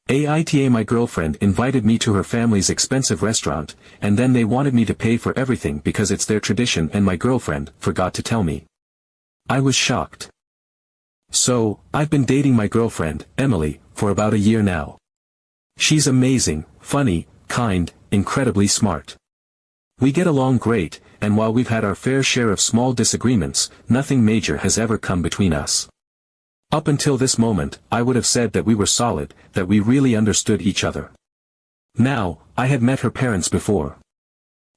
AITA my girlfriend invited me to her family's expensive restaurant, and then they wanted me to pay for everything because it's their tradition and my girlfriend forgot to tell me. I was shocked. So, I've been dating my girlfriend, Emily, for about a year now. She's amazing, funny, kind, incredibly smart. We get along great, and while we've had our fair share of small disagreements, nothing major has ever come between us. Up until this moment, I would have said that we were solid, that we really understood each other. Now, I had met her parents before.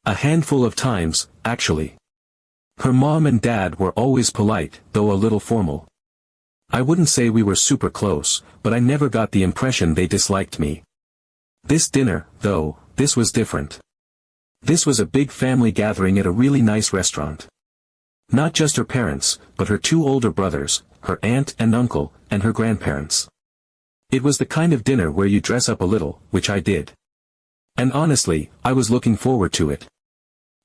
A handful of times, actually. Her mom and dad were always polite, though a little formal. I wouldn't say we were super close, but I never got the impression they disliked me. This dinner, though, this was different. This was a big family gathering at a really nice restaurant. Not just her parents, but her two older brothers, her aunt and uncle, and her grandparents. It was the kind of dinner where you dress up a little, which I did. And honestly, I was looking forward to it.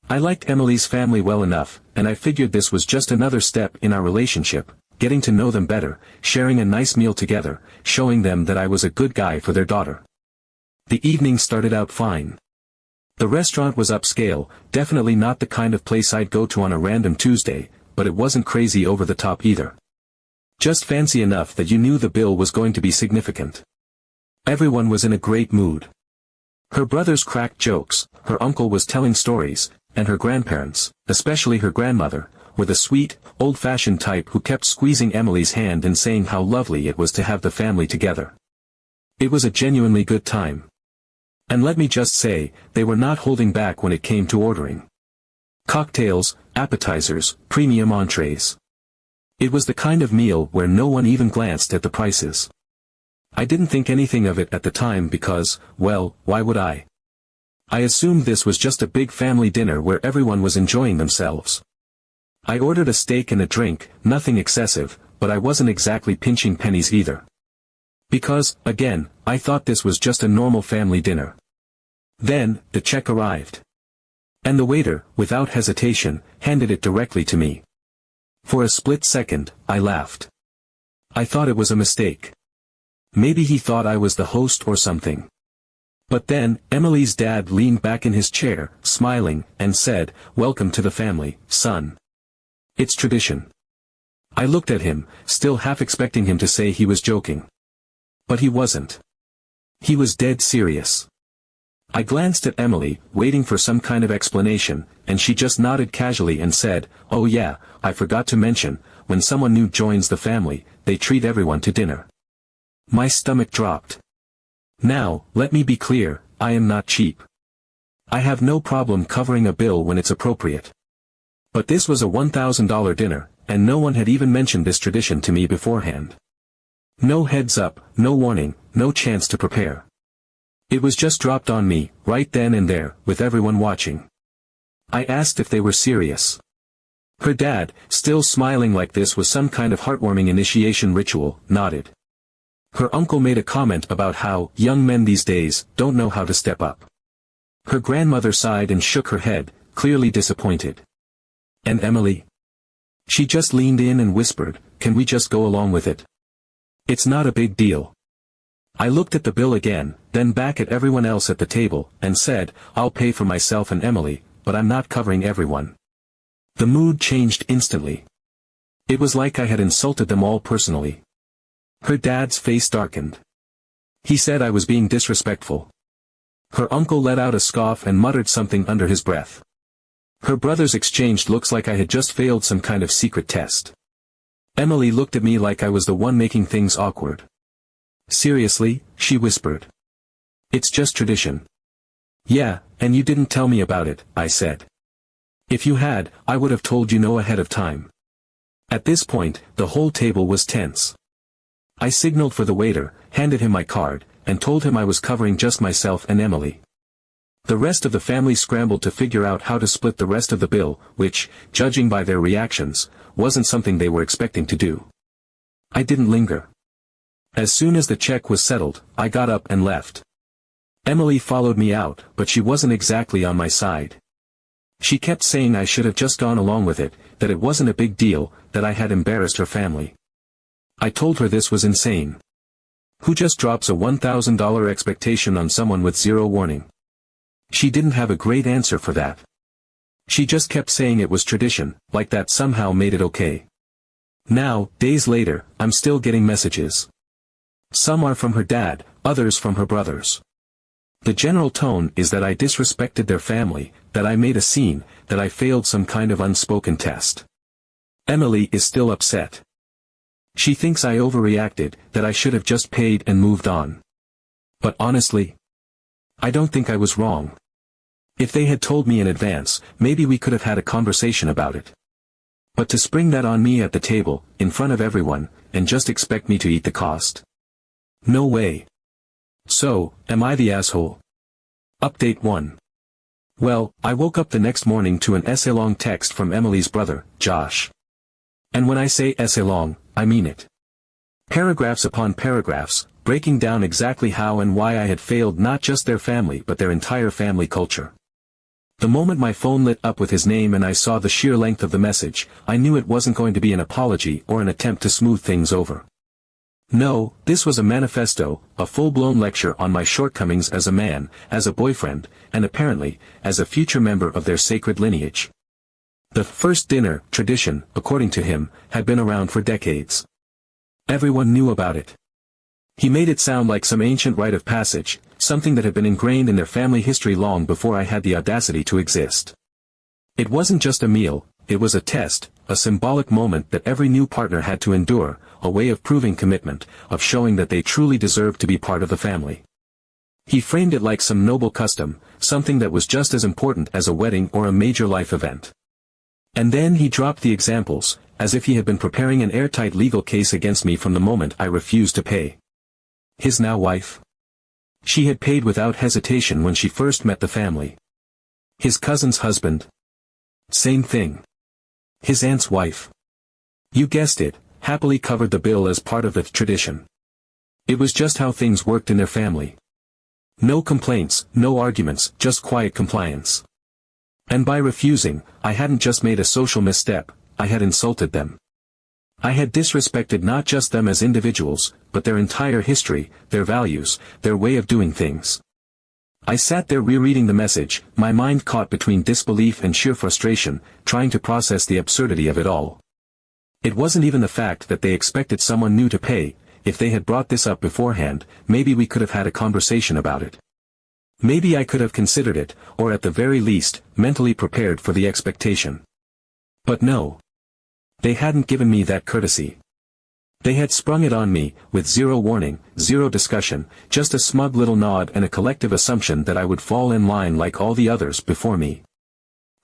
I liked Emily's family well enough, and I figured this was just another step in our relationship, getting to know them better, sharing a nice meal together, showing them that I was a good guy for their daughter. The evening started out fine. The restaurant was upscale, definitely not the kind of place I'd go to on a random Tuesday, but it wasn't crazy over the top either. Just fancy enough that you knew the bill was going to be significant. Everyone was in a great mood. Her brothers cracked jokes, her uncle was telling stories, and her grandparents, especially her grandmother, were the sweet, old-fashioned type who kept squeezing Emily's hand and saying how lovely it was to have the family together. It was a genuinely good time. And let me just say, they were not holding back when it came to ordering. Cocktails, appetizers, premium entrees. It was the kind of meal where no one even glanced at the prices. I didn't think anything of it at the time because, well, why would I? I assumed this was just a big family dinner where everyone was enjoying themselves. I ordered a steak and a drink, nothing excessive, but I wasn't exactly pinching pennies either. Because, again, I thought this was just a normal family dinner. Then, the check arrived. And the waiter, without hesitation, handed it directly to me. For a split second, I laughed. I thought it was a mistake. Maybe he thought I was the host or something. But then, Emily's dad leaned back in his chair, smiling, and said, "Welcome to the family, son. It's tradition." I looked at him, still half expecting him to say he was joking. But he wasn't. He was dead serious. I glanced at Emily, waiting for some kind of explanation, and she just nodded casually and said, "Oh yeah, I forgot to mention, when someone new joins the family, they treat everyone to dinner." My stomach dropped. Now, let me be clear, I am not cheap. I have no problem covering a bill when it's appropriate. But this was a $1,000 dinner, and no one had even mentioned this tradition to me beforehand. No heads up, no warning, no chance to prepare. It was just dropped on me, right then and there, with everyone watching. I asked if they were serious. Her dad, still smiling like this was some kind of heartwarming initiation ritual, nodded. Her uncle made a comment about how young men these days don't know how to step up. Her grandmother sighed and shook her head, clearly disappointed. And Emily? She just leaned in and whispered, "Can we just go along with it? It's not a big deal." I looked at the bill again, then back at everyone else at the table, and said, "I'll pay for myself and Emily, but I'm not covering everyone." The mood changed instantly. It was like I had insulted them all personally. Her dad's face darkened. He said I was being disrespectful. Her uncle let out a scoff and muttered something under his breath. Her brothers exchanged looks like I had just failed some kind of secret test. Emily looked at me like I was the one making things awkward. "Seriously?" she whispered. "It's just tradition." "Yeah, and you didn't tell me about it," I said. "If you had, I would have told you no ahead of time." At this point, the whole table was tense. I signaled for the waiter, handed him my card, and told him I was covering just myself and Emily. The rest of the family scrambled to figure out how to split the rest of the bill, which, judging by their reactions, wasn't something they were expecting to do. I didn't linger. As soon as the check was settled, I got up and left. Emily followed me out, but she wasn't exactly on my side. She kept saying I should have just gone along with it, that it wasn't a big deal, that I had embarrassed her family. I told her this was insane. Who just drops a $1,000 expectation on someone with zero warning? She didn't have a great answer for that. She just kept saying it was tradition, like that somehow made it okay. Now, days later, I'm still getting messages. Some are from her dad, others from her brothers. The general tone is that I disrespected their family, that I made a scene, that I failed some kind of unspoken test. Emily is still upset. She thinks I overreacted, that I should have just paid and moved on. But honestly, I don't think I was wrong. If they had told me in advance, maybe we could have had a conversation about it. But to spring that on me at the table, in front of everyone, and just expect me to eat the cost? No way. So, am I the asshole? Update 1. Well, I woke up the next morning to an essay-long text from Emily's brother, Josh. And when I say essay-long, I mean it. Paragraphs upon paragraphs, breaking down exactly how and why I had failed not just their family but their entire family culture. The moment my phone lit up with his name and I saw the sheer length of the message, I knew it wasn't going to be an apology or an attempt to smooth things over. No, this was a manifesto, a full-blown lecture on my shortcomings as a man, as a boyfriend, and apparently, as a future member of their sacred lineage. The first dinner tradition, according to him, had been around for decades. Everyone knew about it. He made it sound like some ancient rite of passage, something that had been ingrained in their family history long before I had the audacity to exist. It wasn't just a meal, it was a test, a symbolic moment that every new partner had to endure, a way of proving commitment, of showing that they truly deserved to be part of the family. He framed it like some noble custom, something that was just as important as a wedding or a major life event. And then he dropped the examples, as if he had been preparing an airtight legal case against me from the moment I refused to pay. His now wife? She had paid without hesitation when she first met the family. His cousin's husband? Same thing. His aunt's wife? You guessed it, happily covered the bill as part of the tradition. It was just how things worked in their family. No complaints, no arguments, just quiet compliance. And by refusing, I hadn't just made a social misstep, I had insulted them. I had disrespected not just them as individuals, but their entire history, their values, their way of doing things. I sat there rereading the message, my mind caught between disbelief and sheer frustration, trying to process the absurdity of it all. It wasn't even the fact that they expected someone new to pay. If they had brought this up beforehand, maybe we could have had a conversation about it. Maybe I could have considered it, or at the very least, mentally prepared for the expectation. But no. They hadn't given me that courtesy. They had sprung it on me, with zero warning, zero discussion, just a smug little nod and a collective assumption that I would fall in line like all the others before me.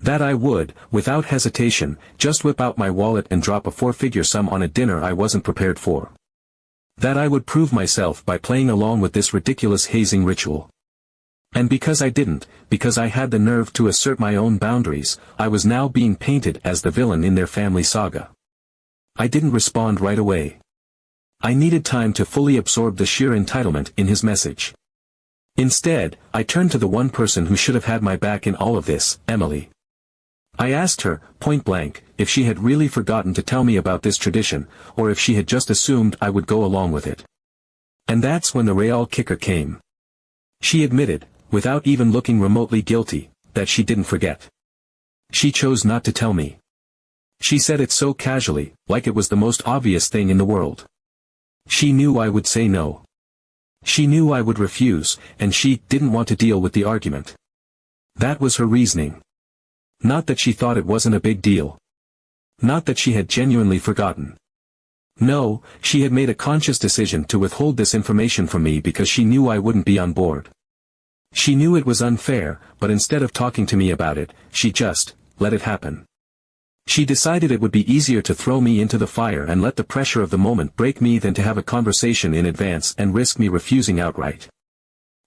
That I would, without hesitation, just whip out my wallet and drop a four-figure sum on a dinner I wasn't prepared for. That I would prove myself by playing along with this ridiculous hazing ritual. And because I didn't, because I had the nerve to assert my own boundaries, I was now being painted as the villain in their family saga. I didn't respond right away. I needed time to fully absorb the sheer entitlement in his message. Instead, I turned to the one person who should have had my back in all of this, Emily. I asked her, point blank, if she had really forgotten to tell me about this tradition, or if she had just assumed I would go along with it. And that's when the real kicker came. She admitted, without even looking remotely guilty, that she didn't forget. She chose not to tell me. She said it so casually, like it was the most obvious thing in the world. She knew I would say no. She knew I would refuse, and she didn't want to deal with the argument. That was her reasoning. Not that she thought it wasn't a big deal. Not that she had genuinely forgotten. No, she had made a conscious decision to withhold this information from me because she knew I wouldn't be on board. She knew it was unfair, but instead of talking to me about it, she just let it happen. She decided it would be easier to throw me into the fire and let the pressure of the moment break me than to have a conversation in advance and risk me refusing outright.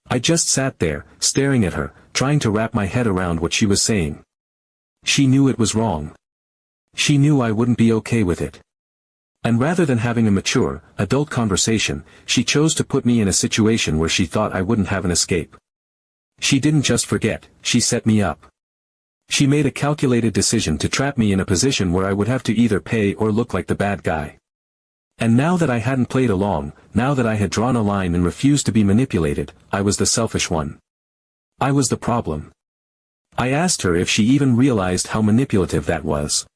I just sat there, staring at her, trying to wrap my head around what she was saying. She knew it was wrong. She knew I wouldn't be okay with it. And rather than having a mature, adult conversation, she chose to put me in a situation where she thought I wouldn't have an escape. She didn't just forget, she set me up. She made a calculated decision to trap me in a position where I would have to either pay or look like the bad guy. And now that I hadn't played along, now that I had drawn a line and refused to be manipulated, I was the selfish one. I was the problem. I asked her if she even realized how manipulative that was.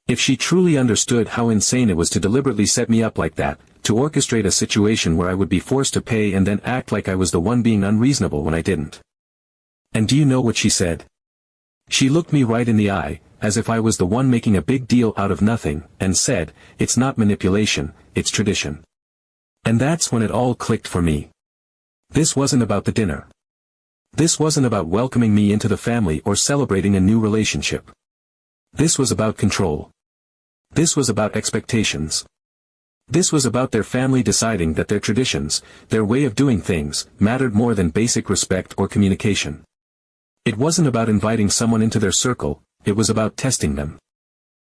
If she truly understood how insane it was to deliberately set me up like that, to orchestrate a situation where I would be forced to pay and then act like I was the one being unreasonable when I didn't. And do you know what she said? She looked me right in the eye, as if I was the one making a big deal out of nothing, and said, "It's not manipulation, it's tradition." And that's when it all clicked for me. This wasn't about the dinner. This wasn't about welcoming me into the family or celebrating a new relationship. This was about control. This was about expectations. This was about their family deciding that their traditions, their way of doing things, mattered more than basic respect or communication. It wasn't about inviting someone into their circle, it was about testing them.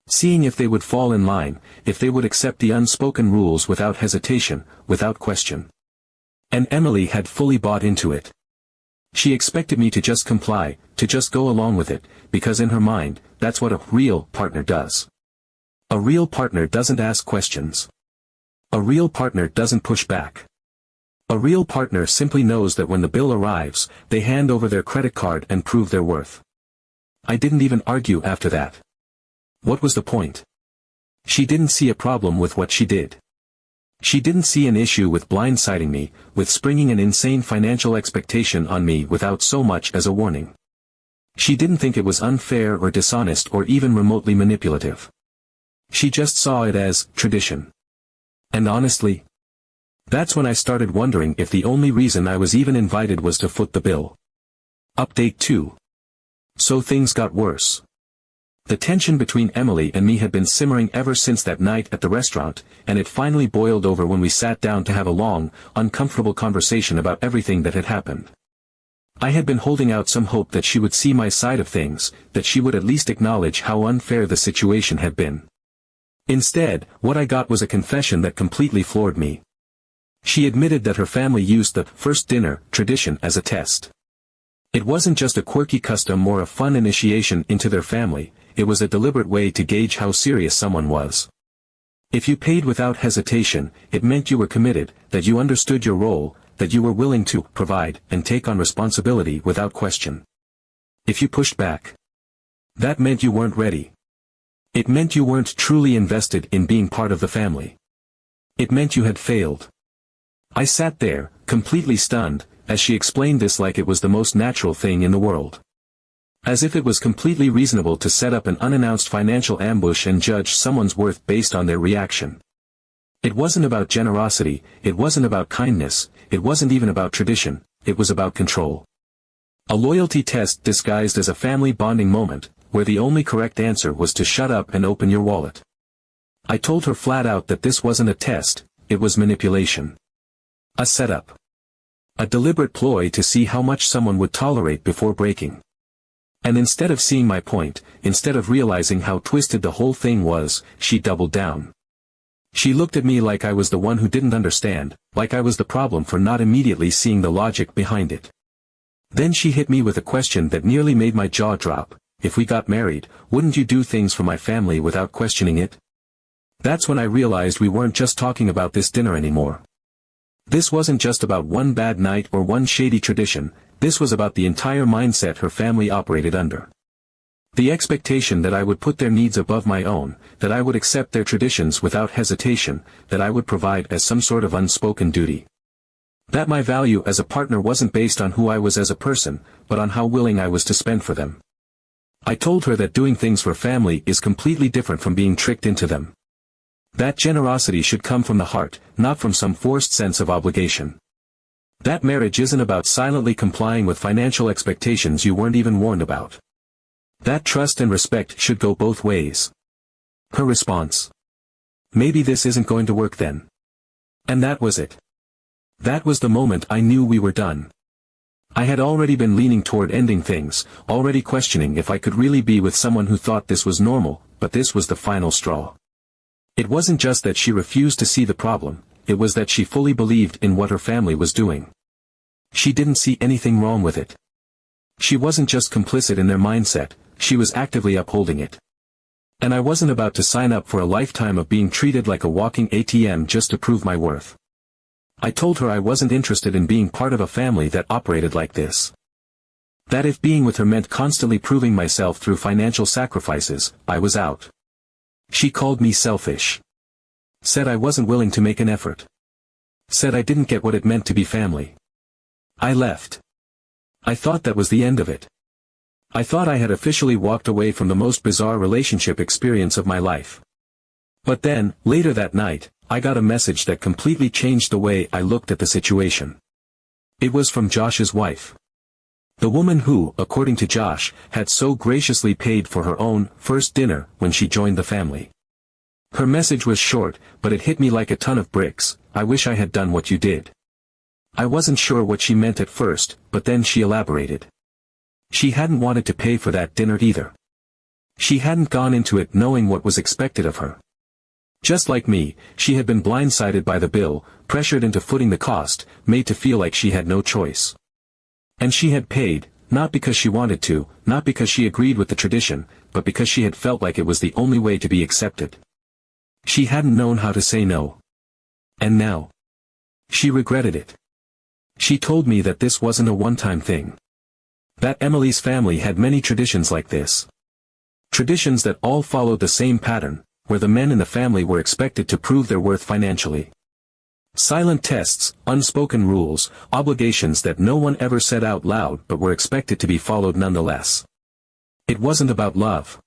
Seeing if they would fall in line, if they would accept the unspoken rules without hesitation, without question. And Emily had fully bought into it. She expected me to just comply, to just go along with it, because in her mind, that's what a real partner does. A real partner doesn't ask questions. A real partner doesn't push back. A real partner simply knows that when the bill arrives, they hand over their credit card and prove their worth. I didn't even argue after that. What was the point? She didn't see a problem with what she did. She didn't see an issue with blindsiding me, with springing an insane financial expectation on me without so much as a warning. She didn't think it was unfair or dishonest or even remotely manipulative. She just saw it as tradition. And honestly, that's when I started wondering if the only reason I was even invited was to foot the bill. Update 2. So things got worse. The tension between Emily and me had been simmering ever since that night at the restaurant, and it finally boiled over when we sat down to have a long, uncomfortable conversation about everything that had happened. I had been holding out some hope that she would see my side of things, that she would at least acknowledge how unfair the situation had been. Instead, what I got was a confession that completely floored me. She admitted that her family used the first dinner tradition as a test. It wasn't just a quirky custom or a fun initiation into their family, it was a deliberate way to gauge how serious someone was. If you paid without hesitation, it meant you were committed, that you understood your role, that you were willing to provide and take on responsibility without question. If you pushed back, that meant you weren't ready. It meant you weren't truly invested in being part of the family. It meant you had failed. I sat there, completely stunned, as she explained this like it was the most natural thing in the world. As if it was completely reasonable to set up an unannounced financial ambush and judge someone's worth based on their reaction. It wasn't about generosity, it wasn't about kindness, it wasn't even about tradition, it was about control. A loyalty test disguised as a family bonding moment, where the only correct answer was to shut up and open your wallet. I told her flat out that this wasn't a test, it was manipulation. A setup. A deliberate ploy to see how much someone would tolerate before breaking. And instead of seeing my point, instead of realizing how twisted the whole thing was, she doubled down. She looked at me like I was the one who didn't understand, like I was the problem for not immediately seeing the logic behind it. Then she hit me with a question that nearly made my jaw drop. If we got married, wouldn't you do things for my family without questioning it? That's when I realized we weren't just talking about this dinner anymore. This wasn't just about one bad night or one shady tradition, this was about the entire mindset her family operated under. The expectation that I would put their needs above my own, that I would accept their traditions without hesitation, that I would provide as some sort of unspoken duty. That my value as a partner wasn't based on who I was as a person, but on how willing I was to spend for them. I told her that doing things for family is completely different from being tricked into them. That generosity should come from the heart, not from some forced sense of obligation. That marriage isn't about silently complying with financial expectations you weren't even warned about. That trust and respect should go both ways. Her response: "Maybe this isn't going to work then." And that was it. That was the moment I knew we were done. I had already been leaning toward ending things, already questioning if I could really be with someone who thought this was normal, but this was the final straw. It wasn't just that she refused to see the problem, it was that she fully believed in what her family was doing. She didn't see anything wrong with it. She wasn't just complicit in their mindset, she was actively upholding it. And I wasn't about to sign up for a lifetime of being treated like a walking ATM just to prove my worth. I told her I wasn't interested in being part of a family that operated like this. That if being with her meant constantly proving myself through financial sacrifices, I was out. She called me selfish. Said I wasn't willing to make an effort. Said I didn't get what it meant to be family. I left. I thought that was the end of it. I thought I had officially walked away from the most bizarre relationship experience of my life. But then, later that night, I got a message that completely changed the way I looked at the situation. It was from Josh's wife. The woman who, according to Josh, had so graciously paid for her own first dinner when she joined the family. Her message was short, but it hit me like a ton of bricks. I wish I had done what you did. I wasn't sure what she meant at first, but then she elaborated. She hadn't wanted to pay for that dinner either. She hadn't gone into it knowing what was expected of her. Just like me, she had been blindsided by the bill, pressured into footing the cost, made to feel like she had no choice. And she had paid, not because she wanted to, not because she agreed with the tradition, but because she had felt like it was the only way to be accepted. She hadn't known how to say no. And now, she regretted it. She told me that this wasn't a one-time thing. That Emily's family had many traditions like this. Traditions that all followed the same pattern, where the men in the family were expected to prove their worth financially. Silent tests, unspoken rules, obligations that no one ever said out loud but were expected to be followed nonetheless. It wasn't about love.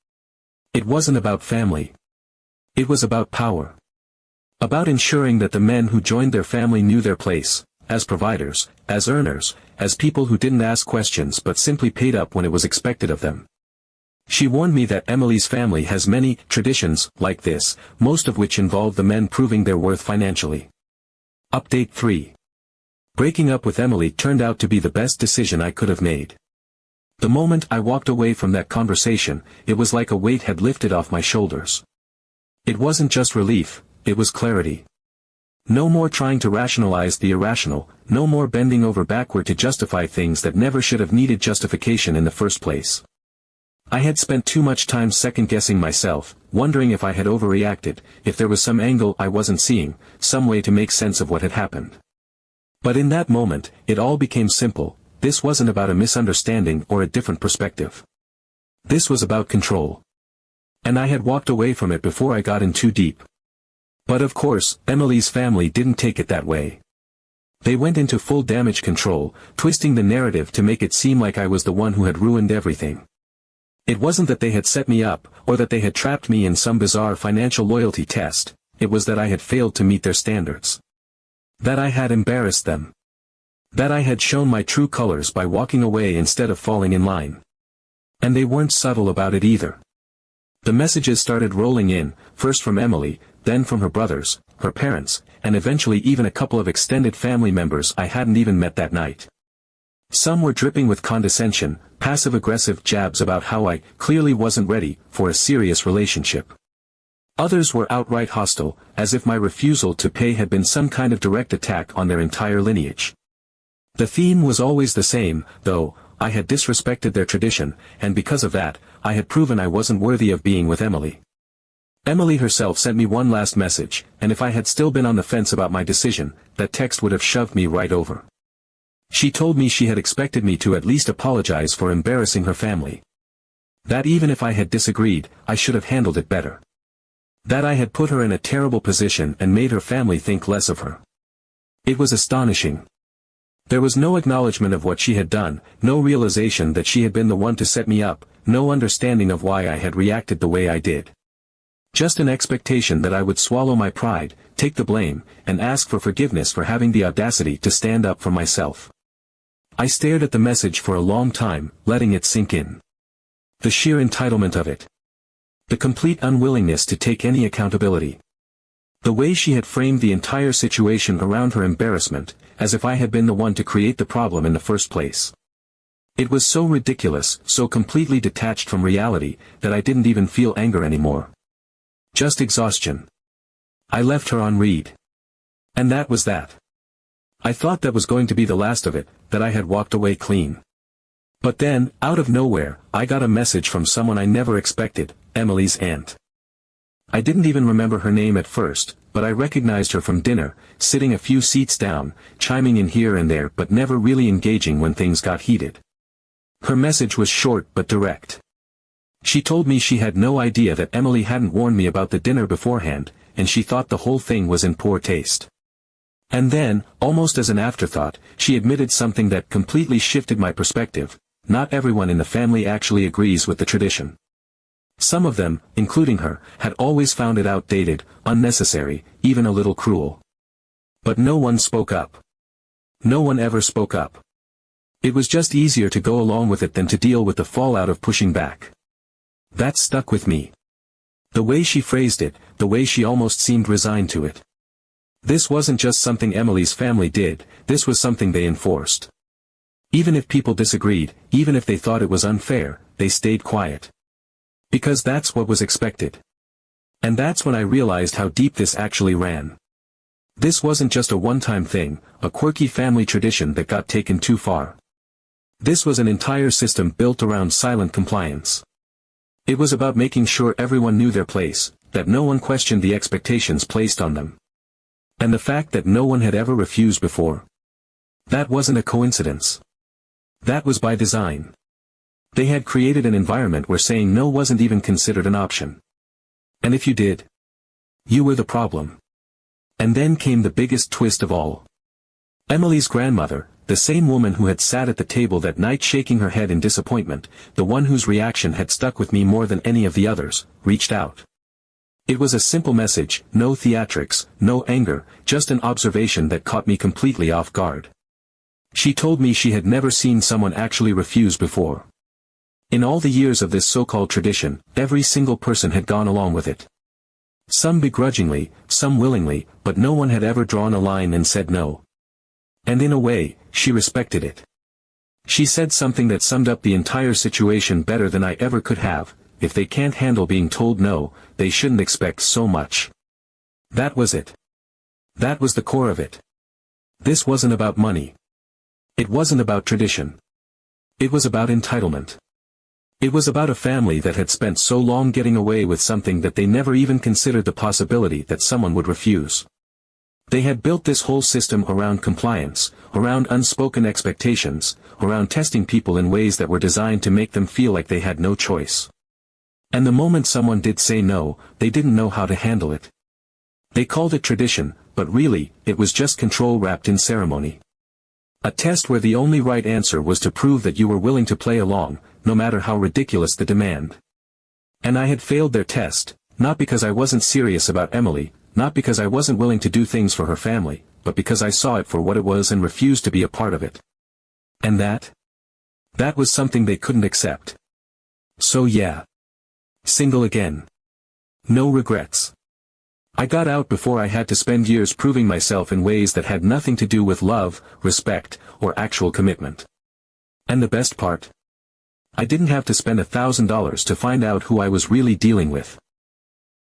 It wasn't about family. It was about power. About ensuring that the men who joined their family knew their place, as providers, as earners, as people who didn't ask questions but simply paid up when it was expected of them. She warned me that Emily's family has many traditions like this, most of which involve the men proving their worth financially. Update 3. Breaking up with Emily turned out to be the best decision I could have made. The moment I walked away from that conversation, it was like a weight had lifted off my shoulders. It wasn't just relief, it was clarity. No more trying to rationalize the irrational, no more bending over backward to justify things that never should have needed justification in the first place. I had spent too much time second-guessing myself, wondering if I had overreacted, if there was some angle I wasn't seeing, some way to make sense of what had happened. But in that moment, it all became simple. This wasn't about a misunderstanding or a different perspective. This was about control. And I had walked away from it before I got in too deep. But of course, Emily's family didn't take it that way. They went into full damage control, twisting the narrative to make it seem like I was the one who had ruined everything. It wasn't that they had set me up, or that they had trapped me in some bizarre financial loyalty test, it was that I had failed to meet their standards. That I had embarrassed them. That I had shown my true colors by walking away instead of falling in line. And they weren't subtle about it either. The messages started rolling in, first from Emily, then from her brothers, her parents, and eventually even a couple of extended family members I hadn't even met that night. Some were dripping with condescension, passive-aggressive jabs about how I clearly wasn't ready for a serious relationship. Others were outright hostile, as if my refusal to pay had been some kind of direct attack on their entire lineage. The theme was always the same, though. I had disrespected their tradition, and because of that, I had proven I wasn't worthy of being with Emily. Emily herself sent me one last message, and if I had still been on the fence about my decision, that text would have shoved me right over. She told me she had expected me to at least apologize for embarrassing her family. That even if I had disagreed, I should have handled it better. That I had put her in a terrible position and made her family think less of her. It was astonishing. There was no acknowledgement of what she had done, no realization that she had been the one to set me up, no understanding of why I had reacted the way I did. Just an expectation that I would swallow my pride, take the blame, and ask for forgiveness for having the audacity to stand up for myself. I stared at the message for a long time, letting it sink in. The sheer entitlement of it. The complete unwillingness to take any accountability. The way she had framed the entire situation around her embarrassment, as if I had been the one to create the problem in the first place. It was so ridiculous, so completely detached from reality, that I didn't even feel anger anymore. Just exhaustion. I left her on read. And that was that. I thought that was going to be the last of it, that I had walked away clean. But then, out of nowhere, I got a message from someone I never expected, Emily's aunt. I didn't even remember her name at first, but I recognized her from dinner, sitting a few seats down, chiming in here and there but never really engaging when things got heated. Her message was short but direct. She told me she had no idea that Emily hadn't warned me about the dinner beforehand, and she thought the whole thing was in poor taste. And then, almost as an afterthought, she admitted something that completely shifted my perspective: not everyone in the family actually agrees with the tradition. Some of them, including her, had always found it outdated, unnecessary, even a little cruel. But no one spoke up. No one ever spoke up. It was just easier to go along with it than to deal with the fallout of pushing back. That stuck with me. The way she phrased it, the way she almost seemed resigned to it. This wasn't just something Emily's family did, this was something they enforced. Even if people disagreed, even if they thought it was unfair, they stayed quiet. Because that's what was expected. And that's when I realized how deep this actually ran. This wasn't just a one-time thing, a quirky family tradition that got taken too far. This was an entire system built around silent compliance. It was about making sure everyone knew their place, that no one questioned the expectations placed on them. And the fact that no one had ever refused before. That wasn't a coincidence. That was by design. They had created an environment where saying no wasn't even considered an option. And if you did, you were the problem. And then came the biggest twist of all. Emily's grandmother, the same woman who had sat at the table that night shaking her head in disappointment, the one whose reaction had stuck with me more than any of the others, reached out. It was a simple message, no theatrics, no anger, just an observation that caught me completely off guard. She told me she had never seen someone actually refuse before. In all the years of this so-called tradition, every single person had gone along with it. Some begrudgingly, some willingly, but no one had ever drawn a line and said no. And in a way, she respected it. She said something that summed up the entire situation better than I ever could have: if they can't handle being told no, they shouldn't expect so much. That was it. That was the core of it. This wasn't about money. It wasn't about tradition. It was about entitlement. It was about a family that had spent so long getting away with something that they never even considered the possibility that someone would refuse. They had built this whole system around compliance, around unspoken expectations, around testing people in ways that were designed to make them feel like they had no choice. And the moment someone did say no, they didn't know how to handle it. They called it tradition, but really, it was just control wrapped in ceremony. A test where the only right answer was to prove that you were willing to play along, no matter how ridiculous the demand. And I had failed their test, not because I wasn't serious about Emily, not because I wasn't willing to do things for her family, but because I saw it for what it was and refused to be a part of it. And that was something they couldn't accept. So yeah. Single again. No regrets. I got out before I had to spend years proving myself in ways that had nothing to do with love, respect, or actual commitment. And the best part? I didn't have to spend $1,000 to find out who I was really dealing with.